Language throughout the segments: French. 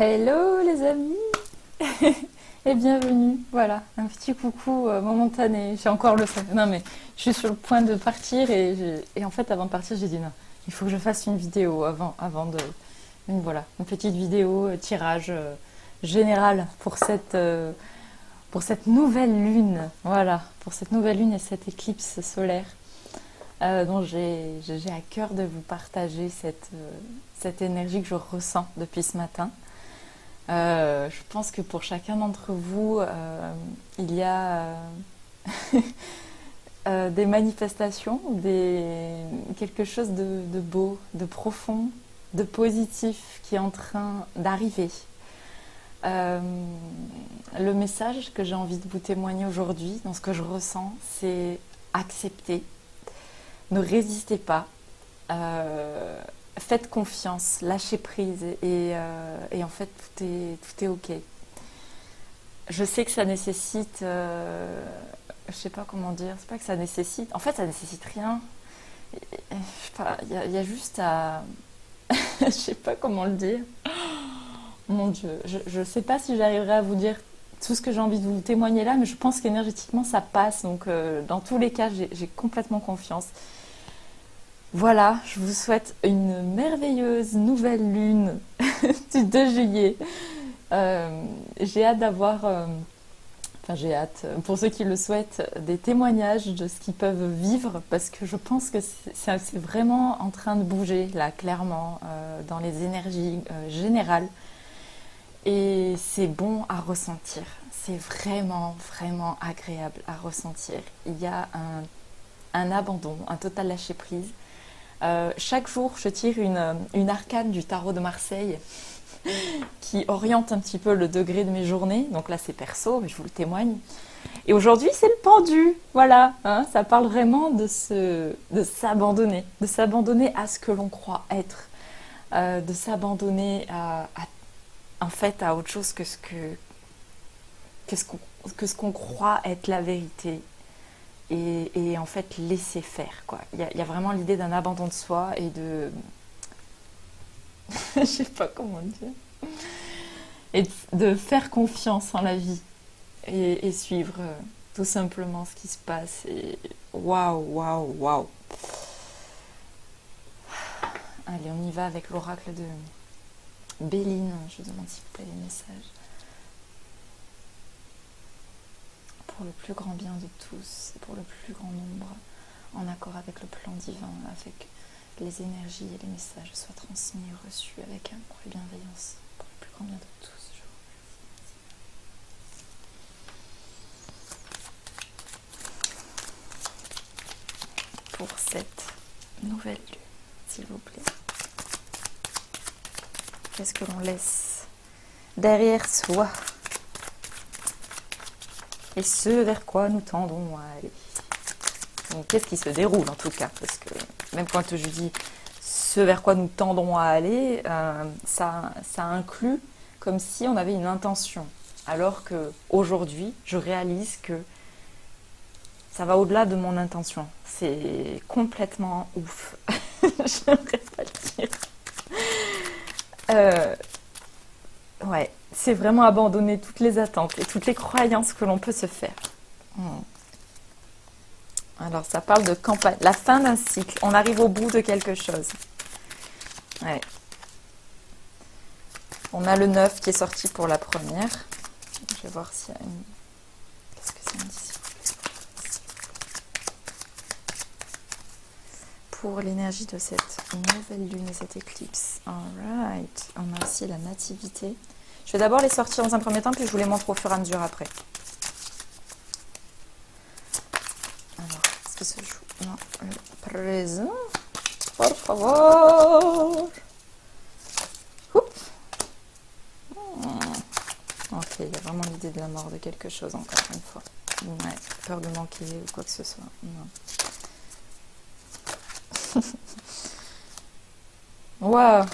Hello les amis et bienvenue. Voilà, un petit coucou momentané. J'ai encore le seum. Non mais je suis sur le point de partir et en fait avant de partir j'ai dit non, il faut que je fasse une vidéo avant de voilà, une petite vidéo tirage général pour cette nouvelle lune. Voilà, pour cette nouvelle lune et cette éclipse solaire dont j'ai à cœur de vous partager cette énergie que je ressens depuis ce matin. Je pense que pour chacun d'entre vous, il y a des manifestations, quelque chose de beau, de profond, de positif qui est en train d'arriver. Le message que j'ai envie de vous témoigner aujourd'hui, dans ce que je ressens, c'est accepter, ne résistez pas, faites confiance, lâchez prise et en fait tout est ok. Je sais que ça nécessite, je sais pas comment dire, c'est pas que ça nécessite, en fait ça nécessite rien. Je sais pas, il y a juste à, je sais pas comment le dire. Mon Dieu, je sais pas si j'arriverai à vous dire tout ce que j'ai envie de vous témoigner là, mais je pense qu'énergétiquement ça passe, donc dans tous les cas j'ai complètement confiance. Voilà, je vous souhaite une merveilleuse nouvelle lune du 2 juillet. J'ai hâte d'avoir, j'ai hâte, pour ceux qui le souhaitent, des témoignages de ce qu'ils peuvent vivre, parce que je pense que c'est vraiment en train de bouger, là, clairement, dans les énergies générales. Et c'est bon à ressentir. C'est vraiment, vraiment agréable à ressentir. Il y a un abandon, un total lâcher-prise. Chaque jour, je tire une arcane du tarot de Marseille qui oriente un petit peu le degré de mes journées. Donc là, c'est perso, mais je vous le témoigne. Et aujourd'hui, c'est le pendu. Voilà, hein, ça parle vraiment de s'abandonner à ce que l'on croit être, de s'abandonner en fait, à autre chose que ce qu'on croit être la vérité. Et en fait laisser faire, quoi. Il y a vraiment l'idée d'un abandon de soi et de je sais pas comment dire, et de faire confiance en la vie et suivre tout simplement ce qui se passe. Et waouh, waouh, waouh. Allez, on y va avec l'oracle de Béline. Je vous demande s'il vous plaît les messages pour le plus grand bien de tous, pour le plus grand nombre, en accord avec le plan divin, avec les énergies et les messages soient transmis et reçus avec amour et bienveillance, pour le plus grand bien de tous. Je vous remercie. Pour cette nouvelle lune, s'il vous plaît, qu'est-ce que l'on laisse derrière soi? Et ce vers quoi nous tendons à aller. Donc, qu'est-ce qui se déroule en tout cas? Parce que même quand je dis ce vers quoi nous tendons à aller, ça inclut comme si on avait une intention. Alors qu'aujourd'hui, je réalise que ça va au-delà de mon intention. C'est complètement ouf. J'aimerais pas le dire. Ouais. C'est vraiment abandonner toutes les attentes et toutes les croyances que l'on peut se faire. Alors, ça parle de campagne, la fin d'un cycle. On arrive au bout de quelque chose. Ouais. On a le 9 qui est sorti pour la première. Je vais voir s'il y a une... Qu'est-ce que c'est ici? Pour l'énergie de cette nouvelle lune et cette éclipse. Alright. On a aussi la nativité. Je vais d'abord les sortir dans un premier temps, puis je vous les montre au fur et à mesure après. Alors, est-ce que se joue? Non, le présent. Por favor. Oups. Ok, il y a vraiment l'idée de la mort de quelque chose, encore une fois. Ouais, peur de manquer ou quoi que ce soit. Non. Waouh.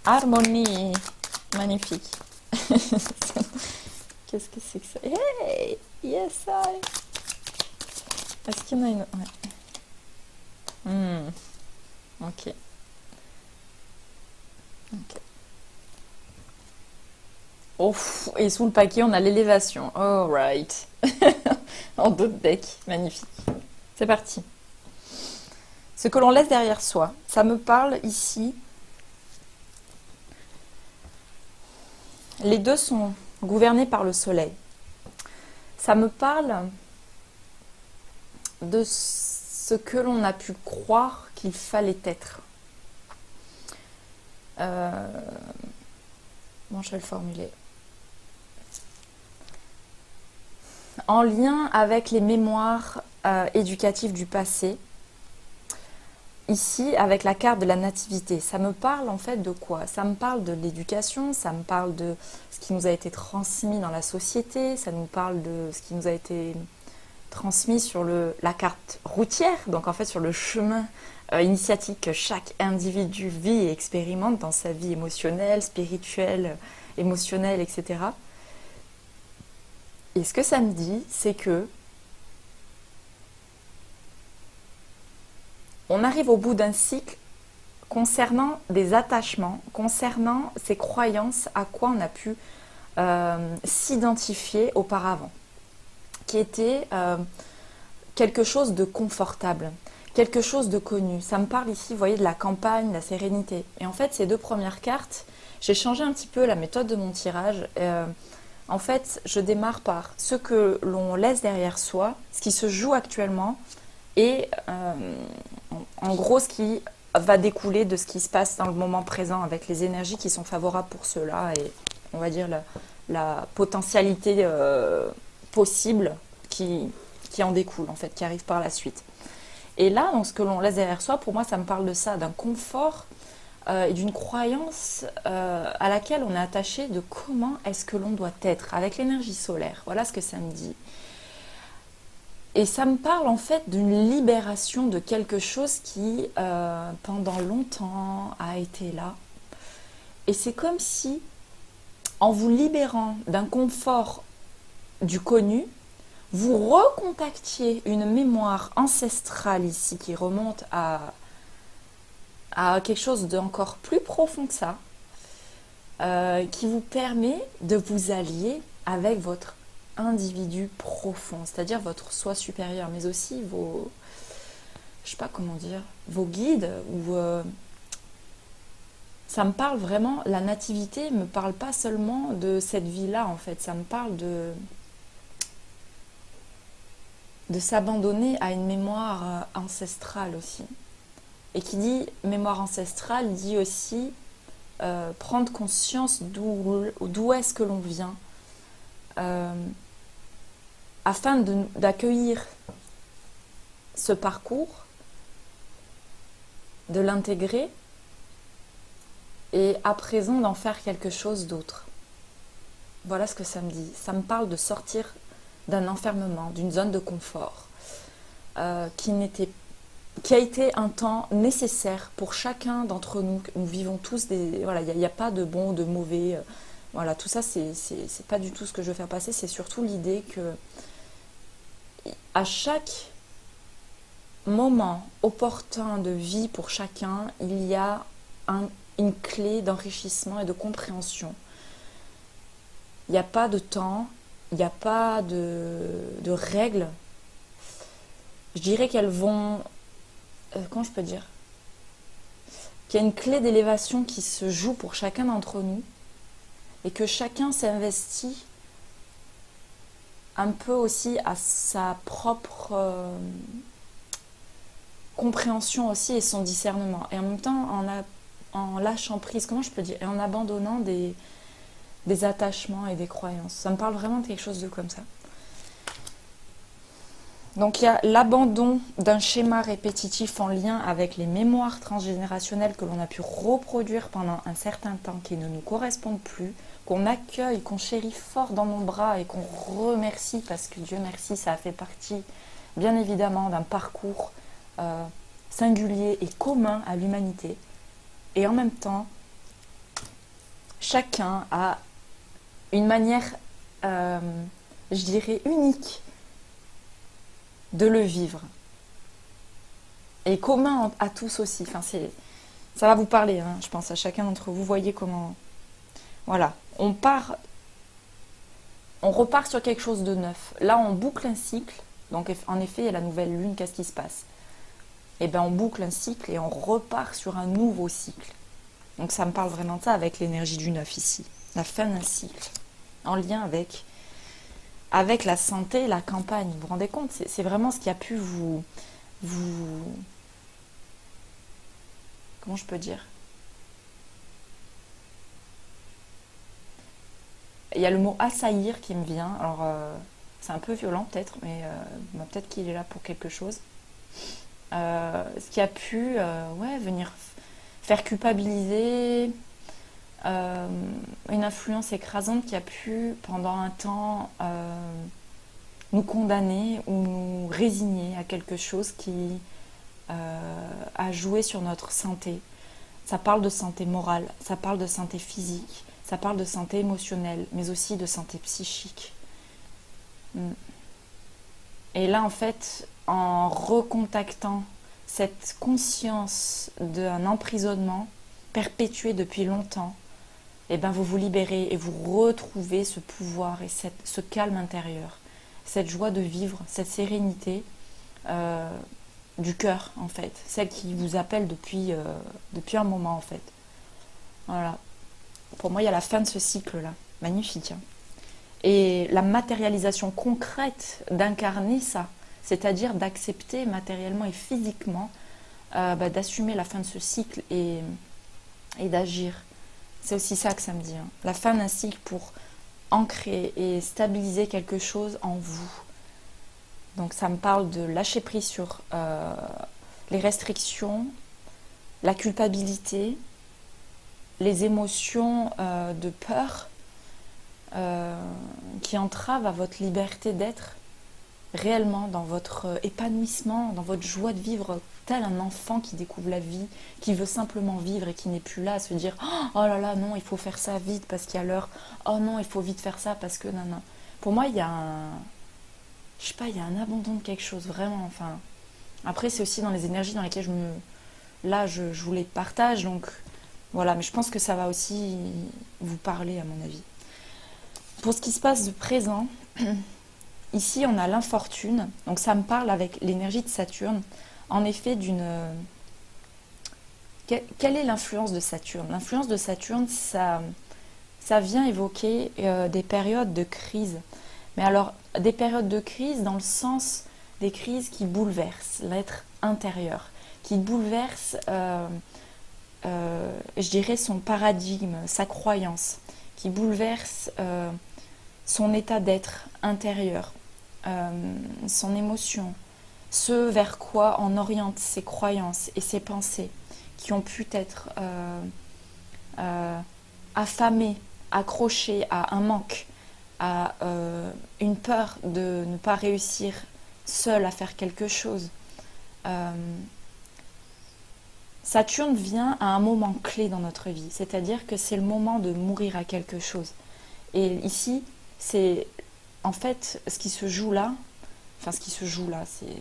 Harmonie. Magnifique. Qu'est-ce que c'est que ça? Hey! Yes, I! Est-ce qu'il y en a une? Ouais. Ok. Ok. Oh, et sous le paquet, on a l'élévation. Alright. En deux decks. Magnifique. C'est parti. Ce que l'on laisse derrière soi. Ça me parle ici. Les deux sont gouvernés par le soleil. Ça me parle de ce que l'on a pu croire qu'il fallait être. Comment je vais le formuler? En lien avec les mémoires éducatives du passé, ici avec la carte de la nativité, ça me parle en fait de quoi? Ça me parle de l'éducation, ça me parle de ce qui nous a été transmis dans la société, ça nous parle de ce qui nous a été transmis sur la carte routière, donc en fait sur le chemin initiatique que chaque individu vit et expérimente dans sa vie émotionnelle, spirituelle, émotionnelle, etc. Et ce que ça me dit, c'est que on arrive au bout d'un cycle concernant des attachements, concernant ces croyances à quoi on a pu s'identifier auparavant, qui était quelque chose de confortable, quelque chose de connu. Ça me parle ici, vous voyez, de la campagne, de la sérénité. Et en fait, ces deux premières cartes, j'ai changé un petit peu la méthode de mon tirage. En fait, je démarre par ce que l'on laisse derrière soi, ce qui se joue actuellement, et en gros ce qui va découler de ce qui se passe dans le moment présent avec les énergies qui sont favorables pour cela et on va dire la potentialité possible qui en découle en fait, qui arrive par la suite. Et là, dans ce que l'on laisse derrière soi, pour moi ça me parle de ça, d'un confort et d'une croyance à laquelle on est attaché de comment est-ce que l'on doit être avec l'énergie solaire. Voilà ce que ça me dit. Et ça me parle en fait d'une libération de quelque chose qui, pendant longtemps, a été là. Et c'est comme si, en vous libérant d'un confort du connu, vous recontactiez une mémoire ancestrale ici qui remonte à quelque chose d'encore plus profond que ça, qui vous permet de vous allier avec votre individu profond, c'est-à-dire votre soi supérieur, mais aussi vos, je sais pas comment dire, vos guides, ou ça me parle vraiment, la nativité me parle pas seulement de cette vie-là en fait, ça me parle de s'abandonner à une mémoire ancestrale aussi. Et qui dit mémoire ancestrale dit aussi prendre conscience d'où est-ce que l'on vient, afin d'accueillir ce parcours, de l'intégrer et à présent d'en faire quelque chose d'autre. Voilà ce que ça me dit. Ça me parle de sortir d'un enfermement, d'une zone de confort qui a été un temps nécessaire pour chacun d'entre nous. Nous vivons tous voilà, il n'y a pas de bon ou de mauvais. Voilà, tout ça, c'est pas du tout ce que je veux faire passer. C'est surtout l'idée que à chaque moment opportun de vie pour chacun, il y a une clé d'enrichissement et de compréhension. Il n'y a pas de temps, il n'y a pas de règles. Je dirais qu'elles vont... comment je peux dire? Qu'il y a une clé d'élévation qui se joue pour chacun d'entre nous et que chacun s'investit un peu aussi à sa propre compréhension aussi et son discernement. Et en même temps, en lâchant prise, comment je peux dire? Et en abandonnant des attachements et des croyances. Ça me parle vraiment de quelque chose de comme ça. Donc il y a l'abandon d'un schéma répétitif en lien avec les mémoires transgénérationnelles que l'on a pu reproduire pendant un certain temps qui ne nous correspondent plus, qu'on accueille, qu'on chérit fort dans nos bras et qu'on remercie parce que Dieu merci, ça a fait partie bien évidemment d'un parcours singulier et commun à l'humanité. Et en même temps, chacun a une manière, euh, je dirais, unique de le vivre. Et commun à tous aussi. Enfin, ça va vous parler, hein, je pense, à chacun d'entre vous. Vous voyez comment... Voilà, on repart sur quelque chose de neuf. Là, on boucle un cycle. Donc, en effet, il y a la nouvelle lune, qu'est-ce qui se passe? Eh bien, on boucle un cycle et on repart sur un nouveau cycle. Donc, ça me parle vraiment de ça avec l'énergie du neuf ici. La fin d'un cycle. En lien avec la santé, la campagne. Vous vous rendez compte? C'est vraiment ce qui a pu vous... Comment je peux dire? Il y a le mot assaillir qui me vient. Alors, c'est un peu violent peut-être, mais peut-être qu'il est là pour quelque chose. Ce qui a pu venir faire culpabiliser, une influence écrasante qui a pu, pendant un temps, nous condamner ou nous résigner à quelque chose qui a joué sur notre santé. Ça parle de santé morale, ça parle de santé physique, ça parle de santé émotionnelle, mais aussi de santé psychique. Et là, en fait, en recontactant cette conscience d'un emprisonnement perpétué depuis longtemps, eh ben vous vous libérez et vous retrouvez ce pouvoir et ce calme intérieur, cette joie de vivre, cette sérénité du cœur, en fait, celle qui vous appelle depuis un moment, en fait. Voilà. Pour moi, il y a la fin de ce cycle-là. Magnifique. Hein. Et la matérialisation concrète d'incarner ça, c'est-à-dire d'accepter matériellement et physiquement, d'assumer la fin de ce cycle et d'agir. C'est aussi ça que ça me dit. Hein. La fin d'un cycle pour ancrer et stabiliser quelque chose en vous. Donc ça me parle de lâcher prise sur les restrictions, la culpabilité, les émotions de peur qui entravent à votre liberté d'être réellement dans votre épanouissement, dans votre joie de vivre tel un enfant qui découvre la vie, qui veut simplement vivre et qui n'est plus là à se dire « Oh là là, non, il faut faire ça vite parce qu'il y a l'heure. Oh non, il faut vite faire ça parce que... » non, non. Pour moi, il y a un... Je sais pas, il y a un abandon de quelque chose, vraiment. Enfin, après, c'est aussi dans les énergies dans lesquelles Là, je vous les partage, donc... Voilà, mais je pense que ça va aussi vous parler, à mon avis. Pour ce qui se passe de présent... Ici, on a l'infortune, donc ça me parle avec l'énergie de Saturne, en effet d'une... Quelle est l'influence de Saturne? L'influence de Saturne, ça vient évoquer des périodes de crise. Mais alors, des périodes de crise dans le sens des crises qui bouleversent l'être intérieur, qui bouleversent, je dirais, son paradigme, sa croyance, qui bouleversent son état d'être intérieur. Son émotion, ce vers quoi on oriente ses croyances et ses pensées qui ont pu être affamées, accrochées à un manque, à une peur de ne pas réussir seul à faire quelque chose. Saturne vient à un moment clé dans notre vie, c'est-à-dire que c'est le moment de mourir à quelque chose. Et ici, c'est en fait ce qui se joue là, c'est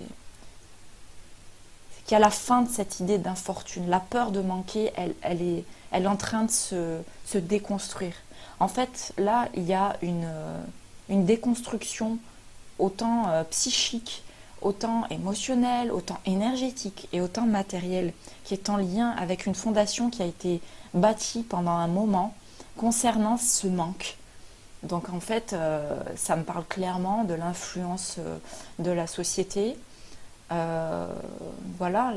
qu'à la fin de cette idée d'infortune, la peur de manquer, elle est en train de se déconstruire. En fait, là, il y a une déconstruction autant psychique, autant émotionnelle, autant énergétique et autant matérielle, qui est en lien avec une fondation qui a été bâtie pendant un moment concernant ce manque. Donc en fait, ça me parle clairement de l'influence de la société. Voilà,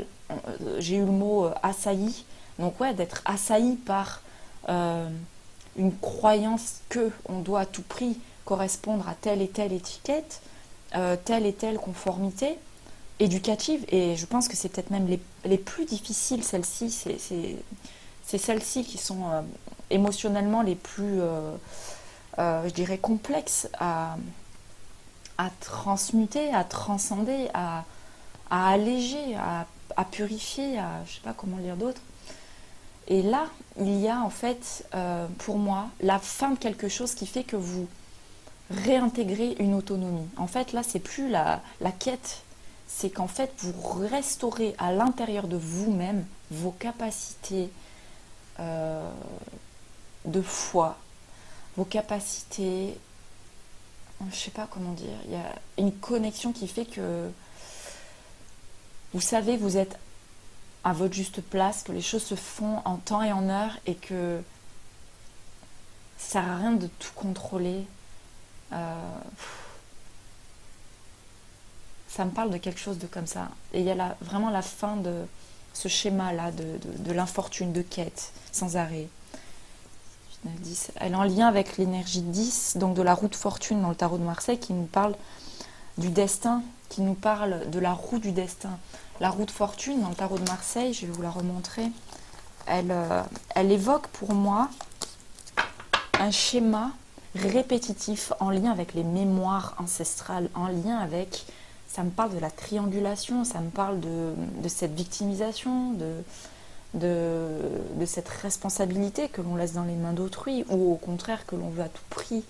j'ai eu le mot assailli. Donc ouais, d'être assailli par une croyance qu'on doit à tout prix correspondre à telle et telle étiquette, telle et telle conformité éducative. Et je pense que c'est peut-être même les plus difficiles, celles-ci. C'est celles-ci qui sont émotionnellement les plus... je dirais complexes à transmuter, à transcender, à alléger, à purifier, je ne sais pas comment le dire d'autre. Et là, il y a en fait, pour moi, la fin de quelque chose qui fait que vous réintégrez une autonomie. En fait, là, c'est plus la quête, c'est qu'en fait, vous restaurez à l'intérieur de vous-même vos capacités de foi, vos capacités, je sais pas comment dire, il y a une connexion qui fait que vous savez que vous êtes à votre juste place, que les choses se font en temps et en heure et que ça sert à rien de tout contrôler. Ça me parle de quelque chose de comme ça. Et il y a vraiment la fin de ce schéma-là de l'infortune, de quête, sans arrêt. Elle est en lien avec l'énergie 10, donc de la roue de fortune dans le tarot de Marseille, qui nous parle du destin, qui nous parle de la roue du destin. La roue de fortune dans le tarot de Marseille, je vais vous la remontrer, elle évoque pour moi un schéma répétitif en lien avec les mémoires ancestrales, en lien avec, ça me parle de la triangulation, ça me parle de cette victimisation, de cette responsabilité que l'on laisse dans les mains d'autrui, ou au contraire que l'on veut à tout prix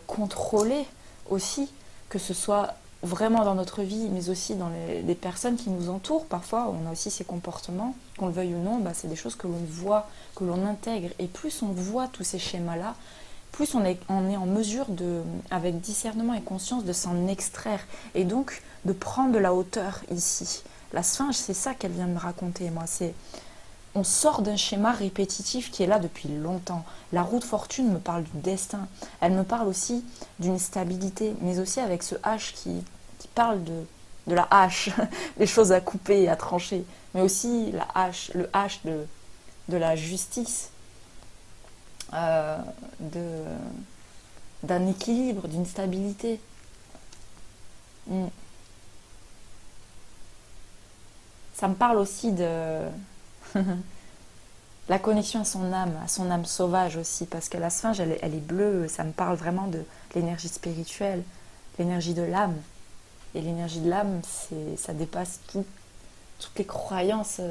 contrôler aussi, que ce soit vraiment dans notre vie, mais aussi dans les personnes qui nous entourent. Parfois, on a aussi ces comportements, qu'on le veuille ou non, c'est des choses que l'on voit, que l'on intègre. Et plus on voit tous ces schémas-là, plus on est en mesure, avec discernement et conscience, de s'en extraire. Et donc, de prendre de la hauteur ici. La Sphinge, c'est ça qu'elle vient me raconter, moi. On sort d'un schéma répétitif qui est là depuis longtemps. La roue de fortune me parle du destin. Elle me parle aussi d'une stabilité, mais aussi avec ce H qui parle de la hache, des choses à couper et à trancher, mais aussi le H de la justice, d'un équilibre, d'une stabilité. Ça me parle aussi de la connexion à son âme sauvage aussi, parce que la Sphinge, elle est bleue, ça me parle vraiment de l'énergie spirituelle, l'énergie de l'âme. Et l'énergie de l'âme, ça dépasse toutes les croyances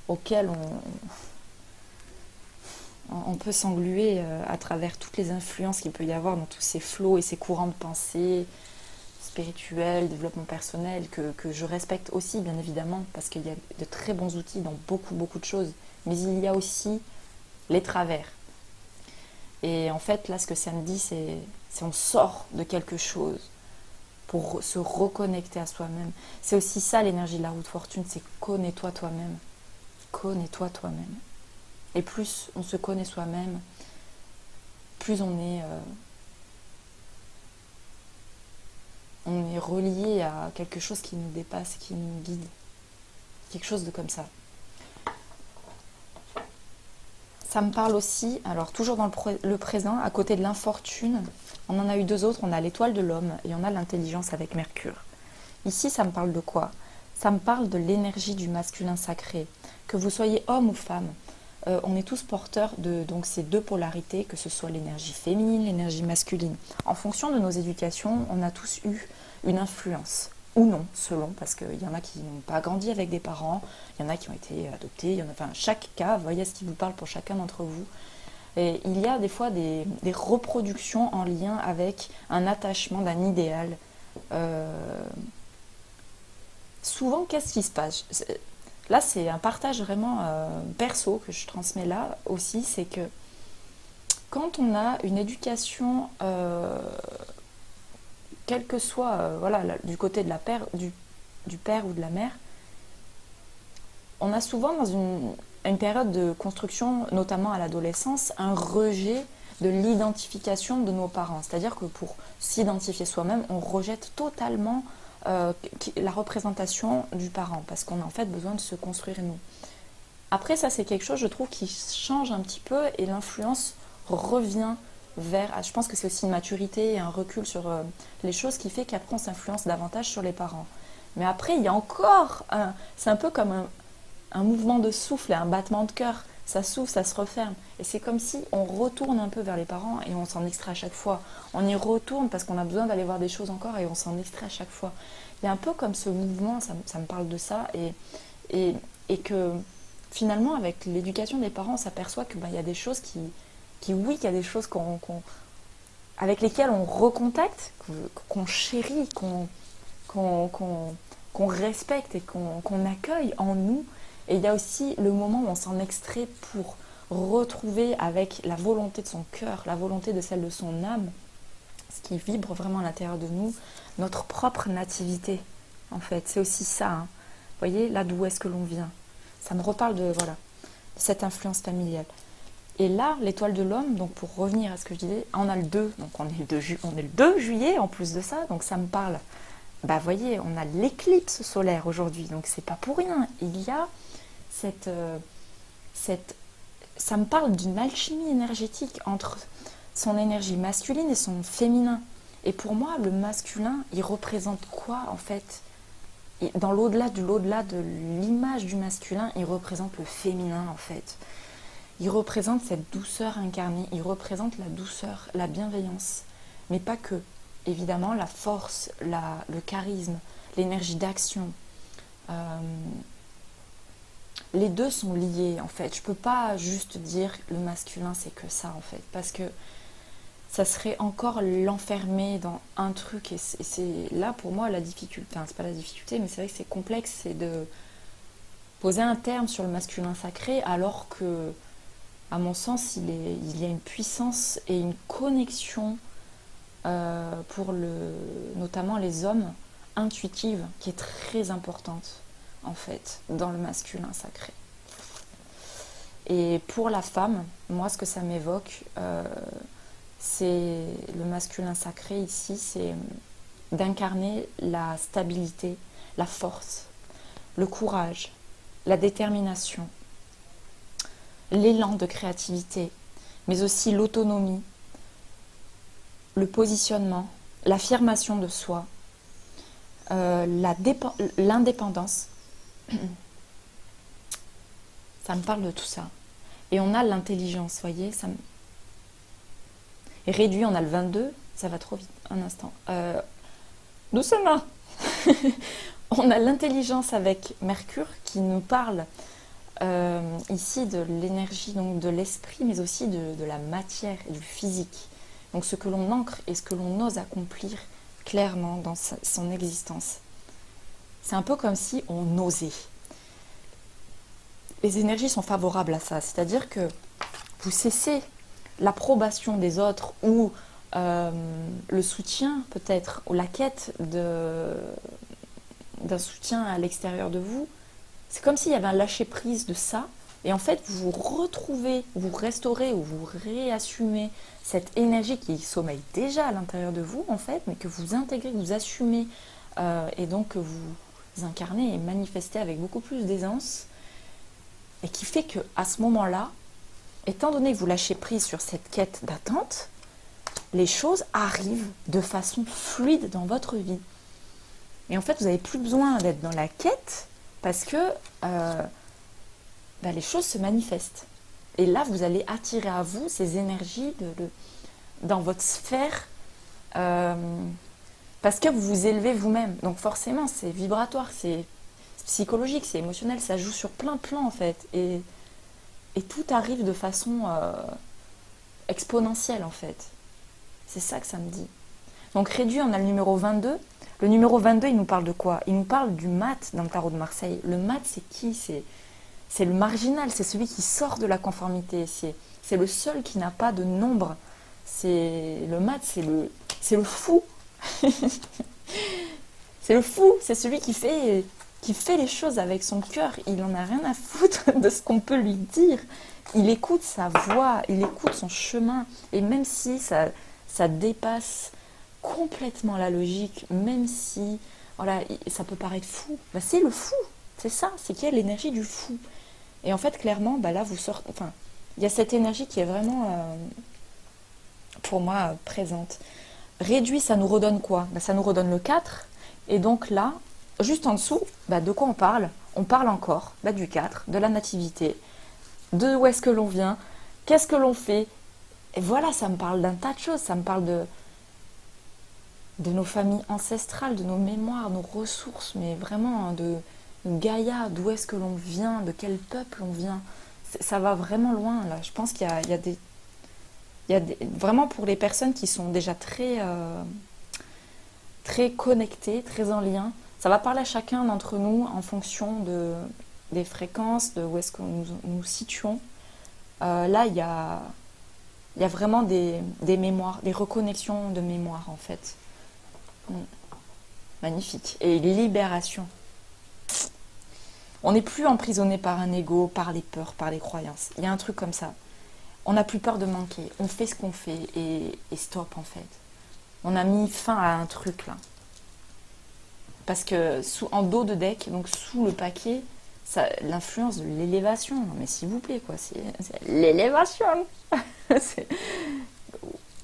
auxquelles on peut s'engluer à travers toutes les influences qu'il peut y avoir dans tous ces flots et ces courants de pensée spirituels, développement personnel, que je respecte aussi bien évidemment, parce qu'il y a de très bons outils dans beaucoup de choses, mais il y a aussi les travers. Et en fait, là, ce que ça me dit, c'est on sort de quelque chose pour se reconnecter à soi-même. C'est aussi ça l'énergie de la roue de fortune, c'est connais-toi toi-même. Connais-toi toi-même. Et plus on se connaît soi-même, plus on est relié à quelque chose qui nous dépasse, qui nous guide. Quelque chose de comme ça. Ça me parle aussi, alors toujours dans le présent, à côté de l'infortune, on en a eu deux autres, on a l'étoile de l'homme et on a l'intelligence avec Mercure. Ici, ça me parle de quoi? Ça me parle de l'énergie du masculin sacré. Que vous soyez homme ou femme, on est tous porteurs de donc, ces deux polarités, que ce soit l'énergie féminine, l'énergie masculine. En fonction de nos éducations, on a tous eu une influence. Ou non, selon, parce qu'il y en a qui n'ont pas grandi avec des parents, il y en a qui ont été adoptés, chaque cas, voyez ce qui vous parle pour chacun d'entre vous. Et il y a des fois des reproductions en lien avec un attachement d'un idéal. Souvent, qu'est-ce qui se passe? Là, c'est un partage vraiment perso que je transmets là aussi, c'est que quand on a une éducation, quel que soit du côté de du père ou de la mère, on a souvent dans une période de construction, notamment à l'adolescence, un rejet de l'identification de nos parents. C'est-à-dire que pour s'identifier soi-même, on rejette totalement la représentation du parent, parce qu'on a en fait besoin de se construire nous. Après, ça c'est quelque chose, je trouve, qui change un petit peu et l'influence revient vers... Je pense que c'est aussi une maturité et un recul sur les choses qui fait qu'après on s'influence davantage sur les parents. Mais après, il y a encore... c'est un peu comme un mouvement de souffle et un battement de cœur. Ça s'ouvre, ça se referme. Et c'est comme si on retourne un peu vers les parents et on s'en extrait à chaque fois. On y retourne parce qu'on a besoin d'aller voir des choses encore et on s'en extrait à chaque fois. Il y a un peu comme ce mouvement, ça me parle de ça. Et que finalement, avec l'éducation des parents, on s'aperçoit que y a des choses oui, qu'il y a des choses avec lesquelles on recontacte, qu'on chérit, qu'on respecte et qu'on accueille en nous. Et il y a aussi le moment où on s'en extrait pour retrouver avec la volonté de son cœur, la volonté de celle de son âme, ce qui vibre vraiment à l'intérieur de nous, notre propre nativité, en fait. C'est aussi ça, hein. Vous voyez, là d'où est-ce que l'on vient. Ça me reparle de cette influence familiale. Et là, l'étoile de l'homme, donc pour revenir à ce que je disais, on a le 2, donc on est le 2 juillet en plus de ça, donc ça me parle. Vous voyez, on a l'éclipse solaire aujourd'hui, donc c'est pas pour rien. Il y a ça me parle d'une alchimie énergétique entre son énergie masculine et son féminin. Et pour moi, le masculin, il représente quoi en fait? Dans l'au-delà de l'image du masculin, il représente le féminin en fait. Il représente cette douceur incarnée, il représente la douceur, la bienveillance, mais pas que. Évidemment, la force, le charisme, l'énergie d'action. Les deux sont liés en fait. Je ne peux pas juste dire le masculin c'est que ça en fait, parce que ça serait encore l'enfermer dans un truc, et c'est là pour moi la difficulté, enfin c'est pas la difficulté, mais c'est vrai que c'est complexe, c'est de poser un terme sur le masculin sacré, alors que, à mon sens, il y a une puissance et une connexion pour notamment les hommes, intuitive, qui est très importante en fait dans le masculin sacré. Et pour la femme, moi ce que ça m'évoque, c'est le masculin sacré ici, c'est d'incarner la stabilité, la force, le courage, la détermination, l'élan de créativité, mais aussi l'autonomie, le positionnement, l'affirmation de soi, l'indépendance. Ça me parle de tout ça. Et on a l'intelligence, voyez, Et réduit, on a le 22, ça va trop vite, un instant. Doucement. On a l'intelligence avec Mercure qui nous parle ici de l'énergie, donc de l'esprit, mais aussi de la matière et du physique. Donc ce que l'on ancre et ce que l'on ose accomplir clairement dans son existence. C'est un peu comme si on osait. Les énergies sont favorables à ça, c'est-à-dire que vous cessez l'approbation des autres ou le soutien peut-être, ou la quête d'un soutien à l'extérieur de vous. C'est comme s'il y avait un lâcher-prise de ça, et en fait vous retrouvez, vous restaurez ou vous réassumez cette énergie qui sommeille déjà à l'intérieur de vous en fait, mais que vous intégrez, que vous assumez, et donc que vous incarnez et manifestez avec beaucoup plus d'aisance, et qui fait qu'à ce moment-là, étant donné que vous lâchez prise sur cette quête d'attente, les choses arrivent de façon fluide dans votre vie. Et en fait, vous n'avez plus besoin d'être dans la quête, parce que les choses se manifestent. Et là, vous allez attirer à vous ces énergies dans votre sphère, parce que vous vous élevez vous-même. Donc forcément, c'est vibratoire, c'est psychologique, c'est émotionnel, ça joue sur plein de plans en fait. Et tout arrive de façon exponentielle en fait. C'est ça que ça me dit. Donc réduit, on a le numéro 22. Le numéro 22, il nous parle de quoi? Il nous parle du mat dans le tarot de Marseille. Le mat, c'est qui? C'est le marginal, c'est celui qui sort de la conformité. C'est le seul qui n'a pas de nombre. Le mat, c'est le fou. C'est le fou, c'est celui qui fait les choses avec son cœur. Il n'en a rien à foutre de ce qu'on peut lui dire. Il écoute sa voix, il écoute son chemin. Et même si ça dépasse complètement la logique, même si ça peut paraître fou, c'est le fou. C'est ça, c'est qu'il y a l'énergie du fou. Et en fait, clairement, là, vous sortez... Enfin, il y a cette énergie qui est vraiment, pour moi, présente. Réduit, ça nous redonne quoi? Ça nous redonne le 4. Et donc là, juste en dessous, de quoi on parle? On parle encore du 4, de la nativité, de où est-ce que l'on vient, qu'est-ce que l'on fait. Et voilà, ça me parle d'un tas de choses. Ça me parle de nos familles ancestrales, de nos mémoires, nos ressources, mais vraiment de Gaïa, d'où est-ce que l'on vient, de quel peuple on vient. Ça va vraiment loin là. Je pense qu'il y a vraiment pour les personnes qui sont déjà très connectées, très en lien, ça va parler à chacun d'entre nous en fonction des fréquences, de où est-ce que nous situons. Là, il y a vraiment des mémoires, des reconnexions de mémoire en fait. Mm. Magnifique. Et libération. On n'est plus emprisonné par un ego, par les peurs, par les croyances. Il y a un truc comme ça. On n'a plus peur de manquer. On fait ce qu'on fait et stop en fait. On a mis fin à un truc là. Parce que en dos de deck, donc sous le paquet, l'influence de l'élévation. Non mais s'il vous plaît quoi, c'est l'élévation. C'est-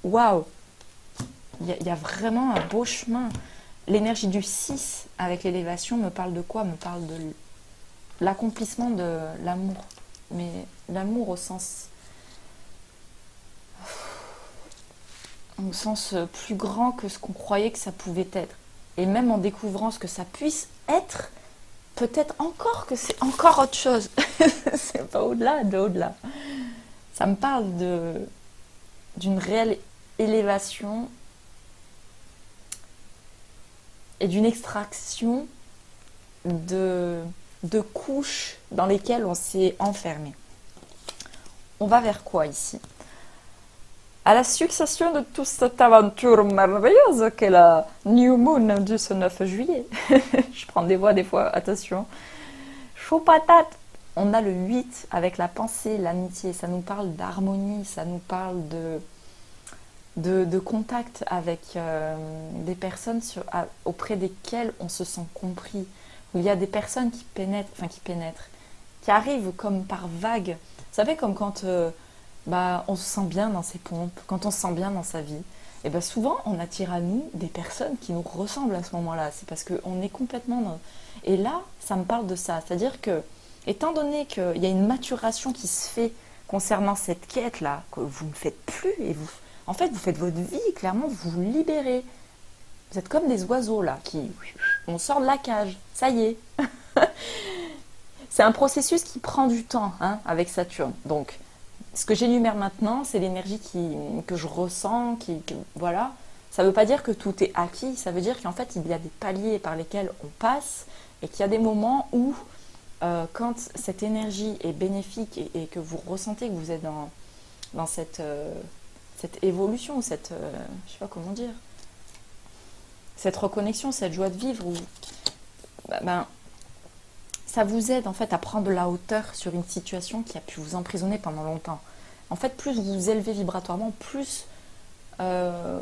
Waouh. Il y a vraiment un beau chemin. L'énergie du 6 avec l'élévation me parle de quoi? Me parle de l'accomplissement de l'amour. Mais l'amour au sens plus grand que ce qu'on croyait que ça pouvait être. Et même en découvrant ce que ça puisse être, peut-être encore que c'est encore autre chose. C'est pas au-delà de au-delà. Ça me parle d'une réelle élévation et d'une extraction de couches dans lesquelles on s'est enfermé. On va vers quoi ici? À la succession de toute cette aventure merveilleuse qu'est la New Moon du ce 9 juillet. Je prends des voix des fois, attention. Chaud patate. On a le 8 avec la pensée, l'amitié. Ça nous parle d'harmonie, ça nous parle de contact avec des personnes auprès desquelles on se sent compris. Où il y a des personnes qui pénètrent, qui arrivent comme par vagues. Vous savez, comme quand on se sent bien dans ses pompes, quand on se sent bien dans sa vie. Et bien souvent, on attire à nous des personnes qui nous ressemblent à ce moment-là. C'est parce qu'on est complètement dans... Et là, ça me parle de ça. C'est-à-dire que, étant donné qu'il y a une maturation qui se fait concernant cette quête-là, que vous ne faites plus, et en fait, vous faites votre vie, clairement, vous vous libérez. Vous êtes comme des oiseaux, là, on sort de la cage. Ça y est. C'est un processus qui prend du temps, hein, avec Saturne. Donc, ce que j'énumère maintenant, c'est l'énergie que je ressens, voilà. Ça ne veut pas dire que tout est acquis, ça veut dire qu'en fait, il y a des paliers par lesquels on passe et qu'il y a des moments où, quand cette énergie est bénéfique et que vous ressentez que vous êtes dans cette évolution, je ne sais pas comment dire, cette reconnexion, cette joie de vivre, ça vous aide en fait à prendre de la hauteur sur une situation qui a pu vous emprisonner pendant longtemps. En fait, plus vous vous élevez vibratoirement, plus, en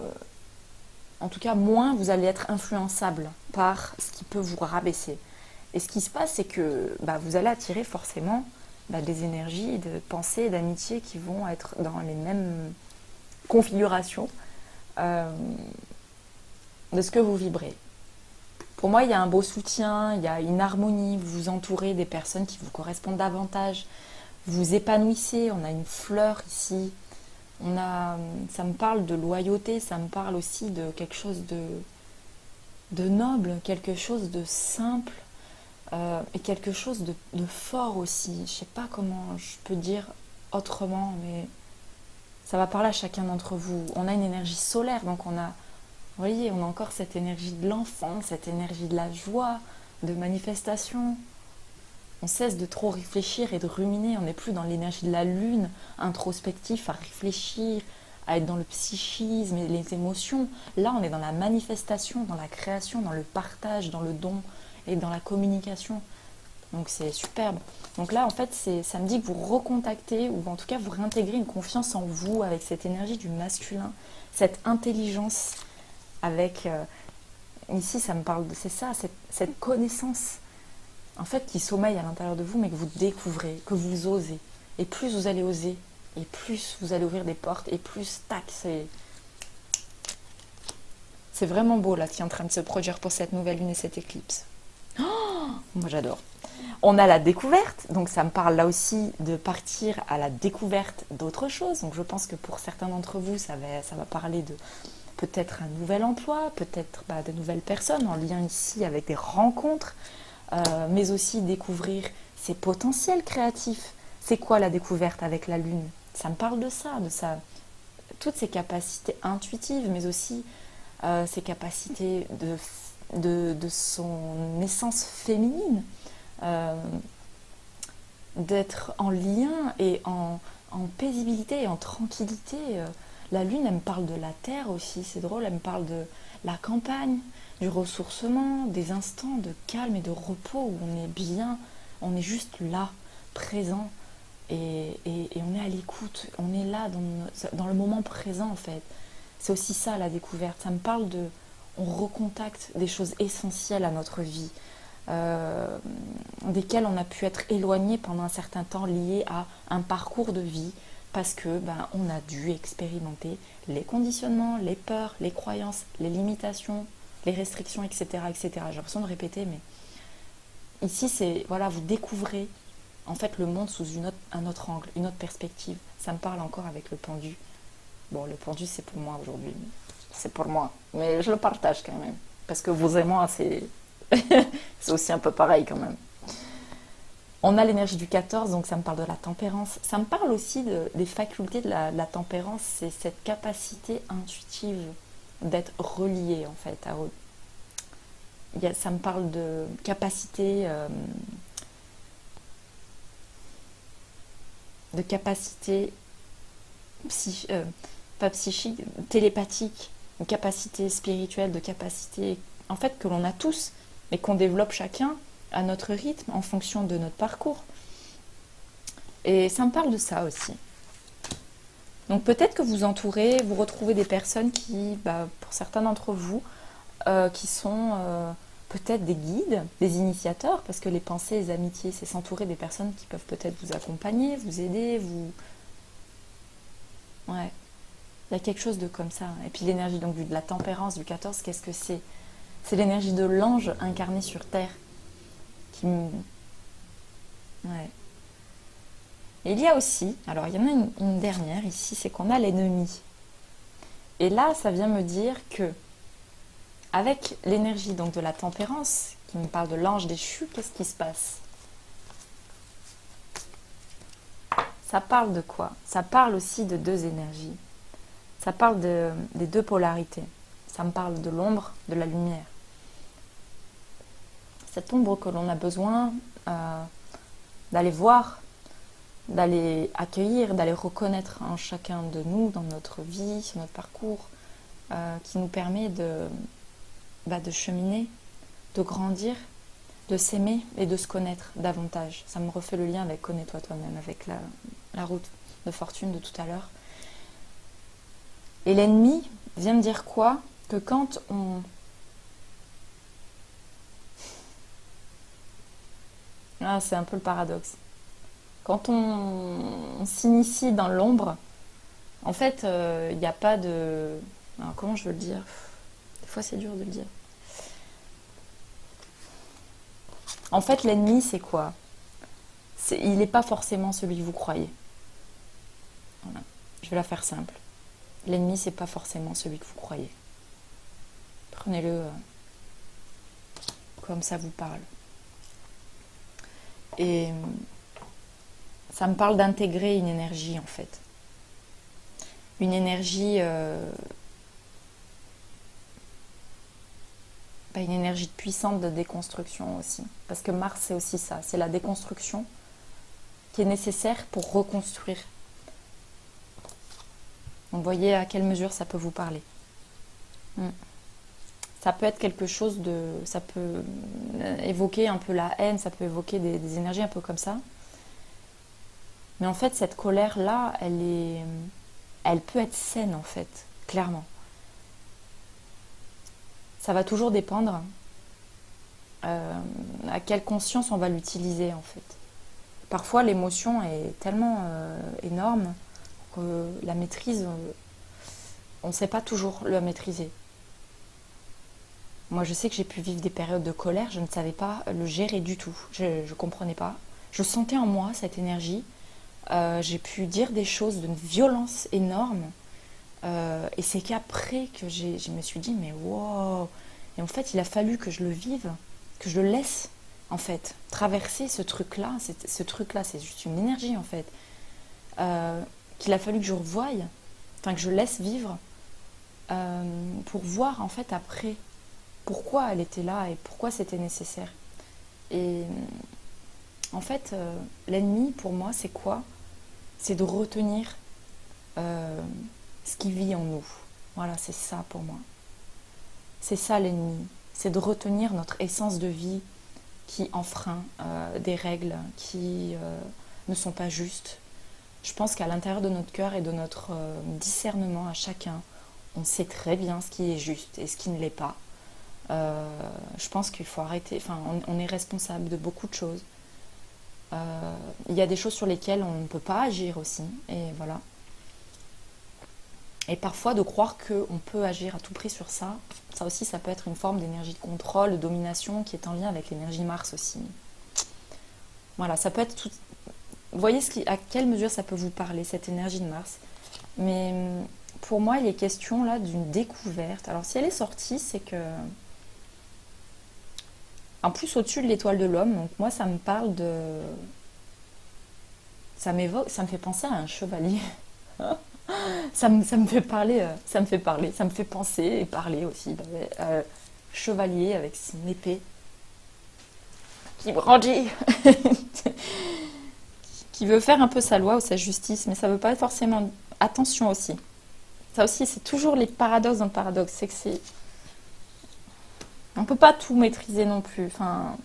tout cas, moins vous allez être influençable par ce qui peut vous rabaisser. Et ce qui se passe, c'est que vous allez attirer forcément des énergies de pensée et d'amitié qui vont être dans les mêmes configurations de ce que vous vibrez. Pour moi, il y a un beau soutien, il y a une harmonie, vous vous entourez des personnes qui vous correspondent davantage, vous vous épanouissez, on a une fleur ici, ça me parle de loyauté, ça me parle aussi de quelque chose de noble, quelque chose de simple et quelque chose de fort aussi. Je ne sais pas comment je peux dire autrement, mais ça va parler à chacun d'entre vous. On a une énergie solaire, donc vous voyez, on a encore cette énergie de l'enfant, cette énergie de la joie, de manifestation. On cesse de trop réfléchir et de ruminer. On n'est plus dans l'énergie de la lune, introspectif, à réfléchir, à être dans le psychisme et les émotions. Là, on est dans la manifestation, dans la création, dans le partage, dans le don et dans la communication. Donc c'est superbe. Donc là, en fait, ça me dit que vous recontactez, ou en tout cas, vous réintégrez une confiance en vous avec cette énergie du masculin, cette intelligence avec... ici, ça me parle de... C'est ça, cette connaissance, en fait, qui sommeille à l'intérieur de vous, mais que vous découvrez, que vous osez. Et plus vous allez oser, et plus vous allez ouvrir des portes, et plus, tac, c'est vraiment beau, là, qui est en train de se produire pour cette nouvelle lune et cette éclipse. Oh, moi, j'adore. On a la découverte, donc ça me parle là aussi de partir à la découverte d'autres choses. Donc je pense que pour certains d'entre vous, ça va parler de peut-être un nouvel emploi, peut-être de nouvelles personnes en lien ici avec des rencontres. mais aussi découvrir ses potentiels créatifs. C'est quoi la découverte avec la lune? Ça me parle de ça, toutes ses capacités intuitives, mais aussi ses capacités de son essence féminine, d'être en lien et en paisibilité et en tranquillité. La lune, elle me parle de la terre aussi, c'est drôle, elle me parle de la campagne, du ressourcement, des instants de calme et de repos où on est bien, on est juste là, présent, et on est à l'écoute, on est là dans le moment présent en fait. C'est aussi ça la découverte, ça me parle de... On recontacte des choses essentielles à notre vie, desquelles on a pu être éloigné pendant un certain temps liées à un parcours de vie, parce que on a dû expérimenter les conditionnements, les peurs, les croyances, les limitations, les restrictions, etc., etc. J'ai l'impression de répéter, mais ici, c'est, voilà, vous découvrez en fait le monde sous un autre angle, une autre perspective. Ça me parle encore avec le pendu. Bon, le pendu, c'est pour moi aujourd'hui. C'est pour moi, mais je le partage quand même. Parce que vous et moi, c'est c'est aussi un peu pareil quand même. On a l'énergie du 14, donc ça me parle de la tempérance. Ça me parle aussi des facultés de la tempérance, c'est cette capacité intuitive d'être relié en fait. Ça me parle de capacité, pas psychique, télépathique, une capacité spirituelle, de capacité en fait que l'on a tous, mais qu'on développe chacun à notre rythme, en fonction de notre parcours. Et ça me parle de ça aussi. Donc peut-être que vous retrouvez des personnes qui, pour certains d'entre vous, qui sont peut-être des guides, des initiateurs, parce que les pensées, les amitiés, c'est s'entourer des personnes qui peuvent peut-être vous accompagner, vous aider, Ouais, il y a quelque chose de comme ça. Et puis l'énergie donc de la tempérance du 14, qu'est-ce que c'est? C'est l'énergie de l'ange incarné sur Terre. Ouais. Et il y a aussi, alors il y en a une dernière ici, c'est qu'on a l'ennemi. Et là, ça vient me dire que, avec l'énergie donc de la tempérance, qui me parle de l'ange déchu, qu'est-ce qui se passe? Ça parle de quoi? Ça parle aussi de deux énergies. Ça parle des deux polarités. Ça me parle de l'ombre, de la lumière. Cette ombre que l'on a besoin d'aller voir, d'aller accueillir, d'aller reconnaître en chacun de nous, dans notre vie, sur notre parcours, qui nous permet de cheminer, de grandir, de s'aimer et de se connaître davantage. Ça me refait le lien avec Connais-toi toi-même, avec la route de fortune de tout à l'heure. Et l'ennemi vient me dire quoi? Que quand on... Ah, c'est un peu le paradoxe. Quand on s'initie dans l'ombre, en fait, il n'y a pas de... Alors, comment je veux le dire? Des fois, c'est dur de le dire. En fait, l'ennemi, c'est quoi? Il n'est pas forcément celui que vous croyez. Voilà. Je vais la faire simple. L'ennemi, c'est pas forcément celui que vous croyez. Prenez-le comme ça vous parle. Et ça me parle d'intégrer une énergie, en fait. Une énergie... une énergie puissante de déconstruction aussi. Parce que Mars, c'est aussi ça. C'est la déconstruction qui est nécessaire pour reconstruire. Donc, vous voyez à quelle mesure ça peut vous parler. Ça peut être quelque chose de... Ça peut évoquer un peu la haine, ça peut évoquer des énergies un peu comme ça. Mais en fait, cette colère-là, elle peut être saine, en fait, clairement. Ça va toujours dépendre à quelle conscience on va l'utiliser, en fait. Parfois, l'émotion est tellement énorme que la maîtrise, on ne sait pas toujours la maîtriser. Moi, je sais que j'ai pu vivre des périodes de colère, je ne savais pas le gérer du tout. Je ne comprenais pas. Je sentais en moi cette énergie. J'ai pu dire des choses d'une violence énorme. Et c'est qu'après que je me suis dit, mais wow! Et en fait, il a fallu que je le vive, que je le laisse en fait. Traverser ce truc-là, c'est juste une énergie, en fait. Qu'il a fallu que je revoie, enfin que je laisse vivre, pour voir, en fait, après, pourquoi elle était là et pourquoi c'était nécessaire. Et en fait, l'ennemi, pour moi, c'est quoi? C'est de retenir ce qui vit en nous. Voilà, c'est ça pour moi. C'est ça l'ennemi. C'est de retenir notre essence de vie qui enfreint des règles qui ne sont pas justes. Je pense qu'à l'intérieur de notre cœur et de notre discernement à chacun, on sait très bien ce qui est juste et ce qui ne l'est pas. Je pense qu'il faut arrêter, enfin, on est responsable de beaucoup de choses. Il y a des choses sur lesquelles on ne peut pas agir aussi, et voilà. Et parfois de croire qu'on peut agir à tout prix sur ça, ça aussi ça peut être une forme d'énergie de contrôle, de domination qui est en lien avec l'énergie Mars aussi. Voilà, ça peut être tout... Vous voyez à quelle mesure ça peut vous parler, cette énergie de Mars. Mais pour moi, il est question là d'une découverte. Alors si elle est sortie, c'est que... En plus au-dessus de l'étoile de l'homme, donc moi ça me parle de... Ça m'évoque, ça me fait penser à un chevalier. Ça me fait parler, ça me fait penser et parler aussi. Chevalier avec son épée qui brandit, qui veut faire un peu sa loi ou sa justice, mais ça veut pas être forcément. Attention aussi. Ça aussi, c'est toujours les paradoxes dans le paradoxe. C'est que c'est. On peut pas tout maîtriser non plus. Enfin,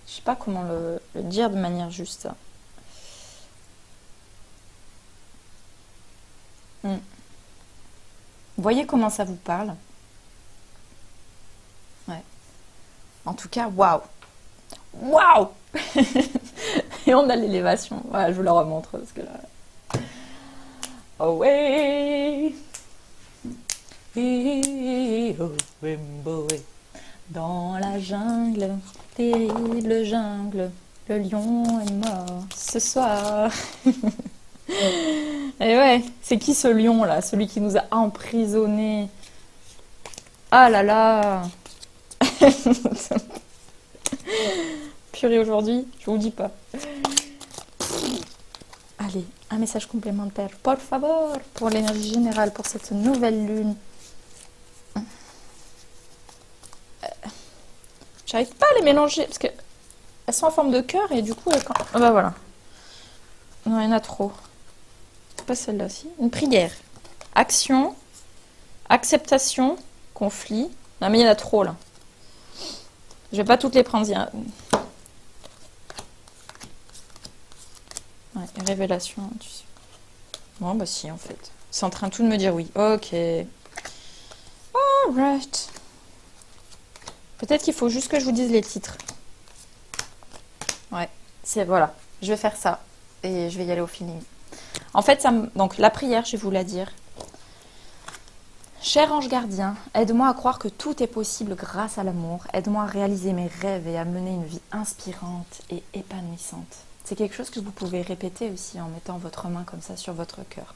je sais pas comment le dire de manière juste. Mm. Vous voyez comment ça vous parle? Ouais. En tout cas, waouh! Waouh! Et on a l'élévation. Voilà, je vous la remontre parce que là. Away! Dans la jungle, terrible jungle, le lion est mort ce soir. Et ouais, c'est qui ce lion là? Celui qui nous a emprisonnés. Ah là là! Purée aujourd'hui, je vous dis pas. Allez, un message complémentaire, por favor, pour l'énergie générale, pour cette nouvelle lune. J'arrive pas à les mélanger parce que elles sont en forme de cœur et du coup, ah bah voilà. Non, il y en a trop. Pas celle-là aussi. Une prière. Action, acceptation, conflit. Non mais il y en a trop là. Je vais pas toutes les prendre. Ouais, révélation. Bon bah si en fait. C'est en train tout de me dire oui. Ok. Alright. Peut-être qu'il faut juste que je vous dise les titres. Ouais, c'est voilà. Je vais faire ça et je vais y aller au feeling. En fait, donc la prière, je vais vous la dire. Cher ange gardien, aide-moi à croire que tout est possible grâce à l'amour. Aide-moi à réaliser mes rêves et à mener une vie inspirante et épanouissante. C'est quelque chose que vous pouvez répéter aussi en mettant votre main comme ça sur votre cœur.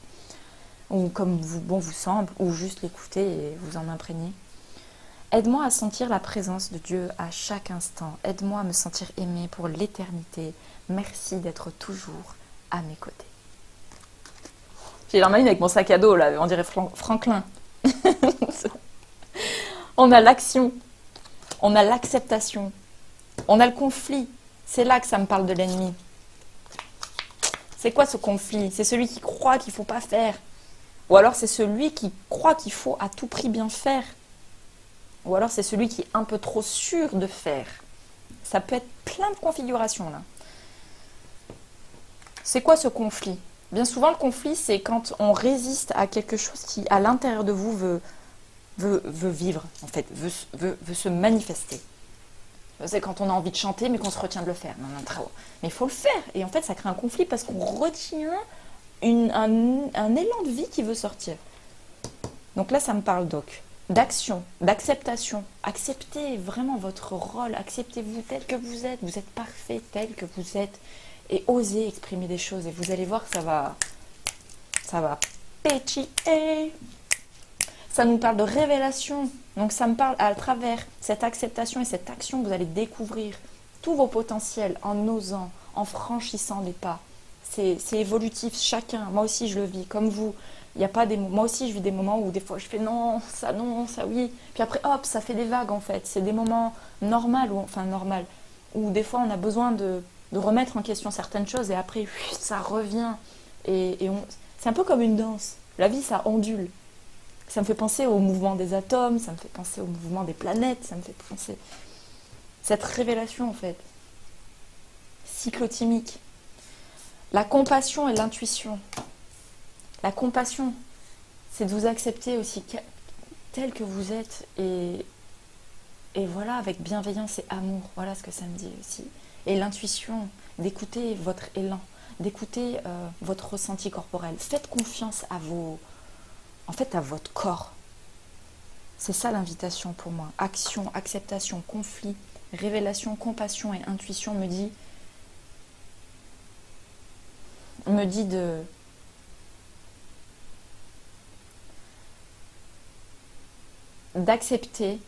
Ou comme vous semble, ou juste l'écouter et vous en imprégner. Aide-moi à sentir la présence de Dieu à chaque instant. Aide-moi à me sentir aimée pour l'éternité. Merci d'être toujours à mes côtés. J'ai la main avec mon sac à dos, là, on dirait Franklin. On a l'action, on a l'acceptation, on a le conflit. C'est là que ça me parle de l'ennemi. C'est quoi ce conflit? C'est celui qui croit qu'il ne faut pas faire. Ou alors c'est celui qui croit qu'il faut à tout prix bien faire. Ou alors c'est celui qui est un peu trop sûr de faire. Ça peut être plein de configurations là. C'est quoi ce conflit? Bien souvent le conflit c'est quand on résiste à quelque chose qui à l'intérieur de vous veut vivre, en fait, veut se manifester. C'est quand on a envie de chanter mais qu'on se retient de le faire. Mais il faut le faire. Et en fait ça crée un conflit parce qu'on retient un élan de vie qui veut sortir. Donc là ça me parle d'action, d'acceptation. Acceptez vraiment votre rôle, acceptez-vous tel que vous êtes parfait tel que vous êtes et osez exprimer des choses et vous allez voir que ça va pétiller. Ça nous parle de révélation, donc ça me parle à travers cette acceptation et cette action que vous allez découvrir tous vos potentiels en osant, en franchissant les pas. C'est évolutif, chacun. Moi aussi, je le vis comme vous. Il y a pas des moi aussi, je vis des moments où des fois je fais non, ça oui. Puis après, hop, ça fait des vagues en fait. C'est des moments normaux, enfin normal, où des fois on a besoin de remettre en question certaines choses et après, ça revient. C'est un peu comme une danse. La vie, ça ondule. Ça me fait penser au mouvement des atomes, ça me fait penser au mouvement des planètes, ça me fait penser... Cette révélation en fait, cyclotimique. La compassion et l'intuition. La compassion, c'est de vous accepter aussi tel que vous êtes et voilà, avec bienveillance et amour. Voilà ce que ça me dit aussi. Et l'intuition, d'écouter votre élan, d'écouter votre ressenti corporel. Faites confiance à à votre corps. C'est ça l'invitation pour moi. Action, acceptation, conflit, révélation, compassion et intuition me dit d'accepter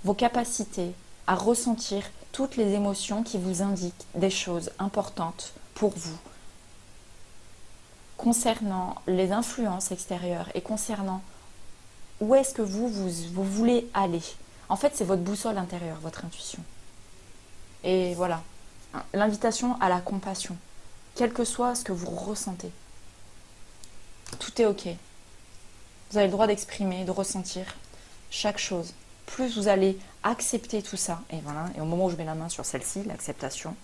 vos capacités à ressentir toutes les émotions qui vous indiquent des choses importantes pour vous concernant les influences extérieures et concernant où est-ce que vous voulez aller. En fait, c'est votre boussole intérieure, votre intuition. Et voilà, l'invitation à la compassion, quel que soit ce que vous ressentez. Tout est ok. Vous avez le droit d'exprimer, de ressentir chaque chose. Plus vous allez accepter tout ça, et voilà, et au moment où je mets la main sur celle-ci, l'acceptation,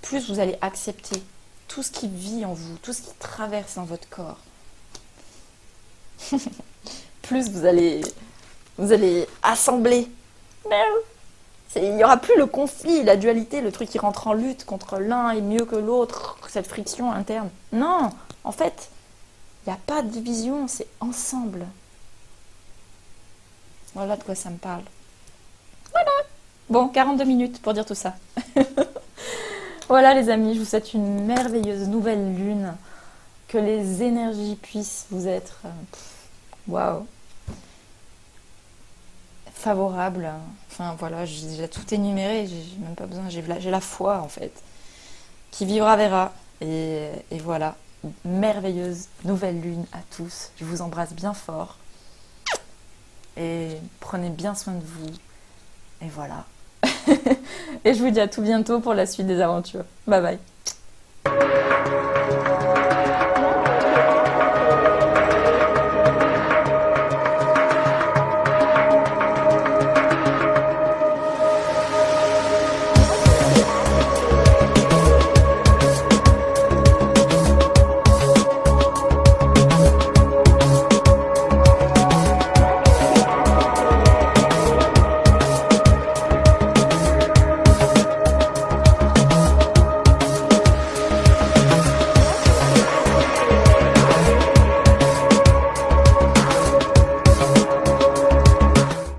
plus vous allez accepter tout ce qui vit en vous, tout ce qui traverse dans votre corps. Plus vous allez assembler. Il n'y aura plus le conflit, la dualité, le truc qui rentre en lutte contre l'un est mieux que l'autre, cette friction interne. Non, en fait, il n'y a pas de division, c'est ensemble. Voilà de quoi ça me parle. Voilà. Bon, 42 minutes pour dire tout ça. Voilà les amis, je vous souhaite une merveilleuse nouvelle lune. Que les énergies puissent vous être waouh, favorables. Enfin voilà, j'ai déjà tout énuméré, j'ai même pas besoin, j'ai la foi en fait. Qui vivra verra. Et voilà, merveilleuse nouvelle lune à tous. Je vous embrasse bien fort. Et prenez bien soin de vous. Et voilà. Et je vous dis à tout bientôt pour la suite des aventures. Bye bye.